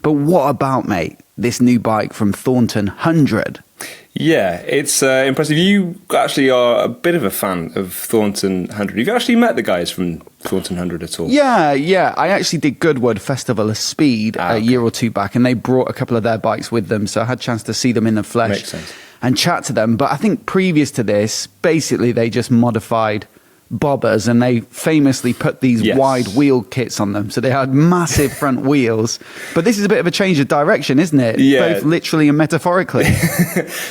But what about, mate, this new bike from Thornton 100? Yeah, it's impressive. You actually are a bit of a fan of Thornton 100. You've actually met the guys from Thornton 100 at all? Yeah. I actually did Goodwood Festival of Speed a year or two back, and they brought a couple of their bikes with them, so I had a chance to see them in the flesh. Makes sense. And chat to them. But I think previous to this, basically they just modified bobbers, and they famously put these wide wheel kits on them, so they had massive front wheels. But this is a bit of a change of direction, isn't it? Yeah, both literally and metaphorically.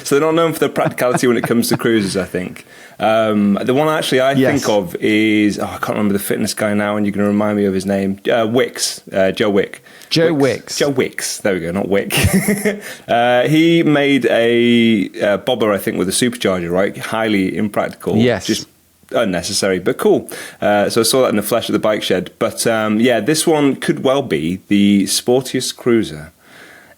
So they're not known for their practicality when it comes to cruisers, I think. The one actually I think of is, I can't remember the fitness guy now, and you're going to remind me of his name. Wicks, Joe Wick. Joe Wicks. Joe Wicks. There we go, not Wick. He made a bobber, I think, with a supercharger, right? Highly impractical. Yes. Just unnecessary, but cool. So I saw that in the flesh at the bike shed. But this one could well be the sportiest cruiser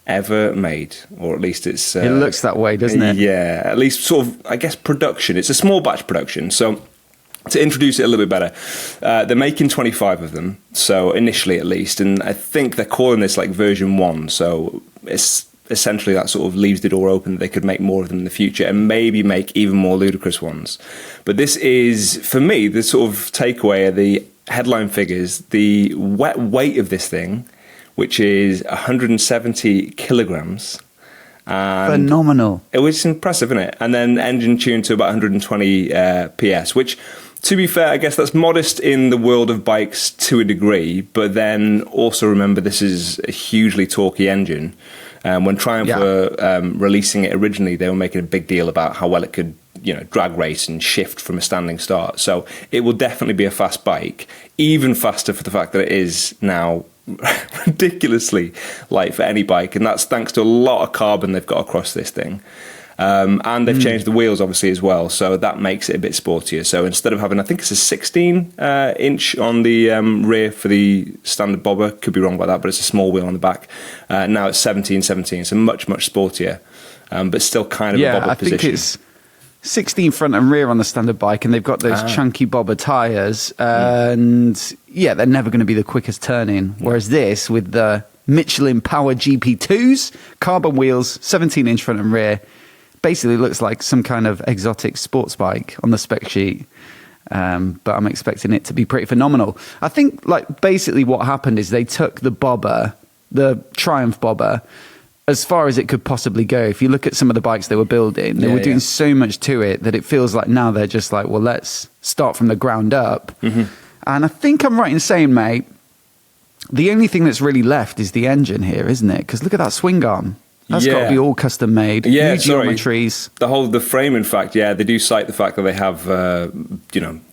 ever made, or at least it's... it looks that way, doesn't it? Yeah, at least sort of, I guess, production. It's a small batch production, so to introduce it a little bit better, they're making 25 of them, so initially at least, and I think they're calling this like version 1, so it's essentially that sort of leaves the door open that they could make more of them in the future and maybe make even more ludicrous ones. But this is, for me, the sort of takeaway of the headline figures, the wet weight of this thing, which is 170 kilograms. Phenomenal. It was impressive, isn't it? And then engine tuned to about 120 PS, which, to be fair, I guess that's modest in the world of bikes to a degree, but then also remember this is a hugely torquey engine. When Triumph were releasing it originally, they were making a big deal about how well it could, drag race and shift from a standing start. So it will definitely be a fast bike, even faster for the fact that it is now ridiculously light for any bike, and that's thanks to a lot of carbon they've got across this thing. And they've changed the wheels, obviously, as well, so that makes it a bit sportier. So instead of having, I think it's a 16-inch on the rear for the standard bobber, could be wrong about that, but it's a small wheel on the back. Now it's 17, so much, much sportier, but still kind of a bobber position. Yeah, I think it's 16 front and rear on the standard bike, and they've got those chunky bobber tyres, and they're never going to be the quickest turning, whereas this, with the Michelin Power GP2s, carbon wheels, 17-inch front and rear, basically looks like some kind of exotic sports bike on the spec sheet, but I'm expecting it to be pretty phenomenal. I think basically what happened is they took the bobber, the Triumph bobber, as far as it could possibly go. If you look at some of the bikes they were building, they were doing so much to it that it feels like now they're just like, well, let's start from the ground up. And I think I'm right in saying, mate, the only thing that's really left is the engine here, isn't it? Because look at that swing arm. That's got to be all custom made. Yeah, new geometries. The frame, in fact, they do cite the fact that they have,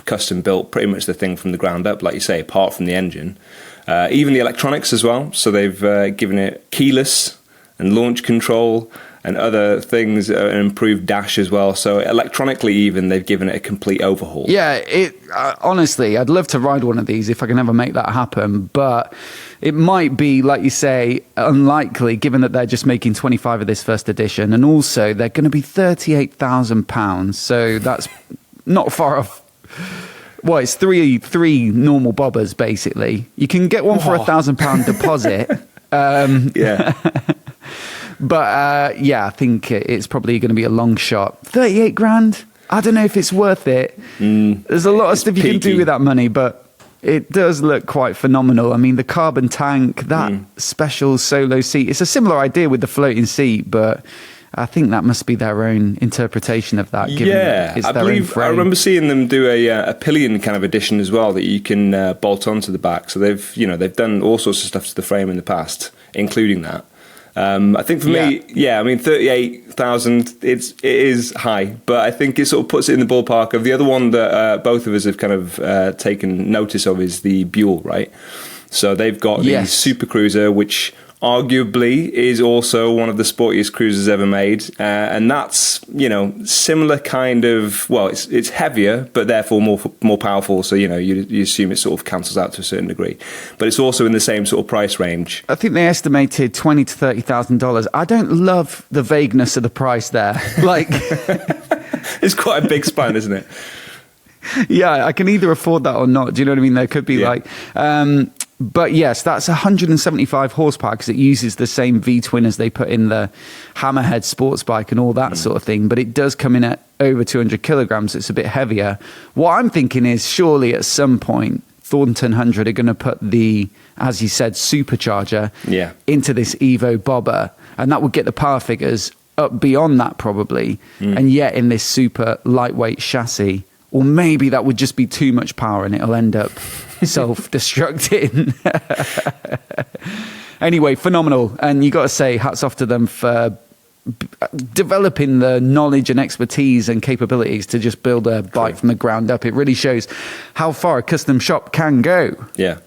custom built pretty much the thing from the ground up, like you say, apart from the engine. Even the electronics as well. So they've given it keyless and launch control and other things, an improved dash as well. So electronically, even, they've given it a complete overhaul. Yeah, honestly, I'd love to ride one of these if I can ever make that happen. But it might be, like you say, unlikely, given that they're just making 25 of this first edition. And also, they're going to be £38,000. So that's not far off. Well, it's three normal bobbers, basically. You can get one for £1,000 deposit. But I think it's probably going to be a long shot. 38 grand? I don't know if it's worth it. There's a lot of stuff you can do with that money, but it does look quite phenomenal. I mean, the carbon tank, that special solo seat, it's a similar idea with the floating seat, but I think that must be their own interpretation of that. Given it's their own frame. I remember seeing them do a pillion kind of edition as well that you can bolt onto the back. So they've done all sorts of stuff to the frame in the past, including that. I think for me, 38,000, it is high, but I think it sort of puts it in the ballpark of the other one that both of us have kind of taken notice of is the Buell, right? So they've got the Super Cruiser, which arguably is also one of the sportiest cruisers ever made, and that's similar kind of, well, it's heavier but therefore more powerful, so you assume it sort of cancels out to a certain degree, but it's also in the same sort of price range. I think they estimated $20,000 to $30,000. I don't love the vagueness of the price there. It's quite a big span, isn't it? Yeah, I can either afford that or not. Do you know what I mean? There could be But yes, that's 175 horsepower because it uses the same V-twin as they put in the Hammerhead sports bike and all that sort of thing. But it does come in at over 200 kilograms. It's a bit heavier. What I'm thinking is surely at some point, Thornton 100 are going to put the, as you said, supercharger into this Evo bobber. And that would get the power figures up beyond that probably. And yet in this super lightweight chassis, or maybe that would just be too much power and it'll end up self-destructing. Anyway, phenomenal. And you got to say hats off to them for developing the knowledge and expertise and capabilities to just build a bike from the ground up. It really shows how far a custom shop can go. Yeah.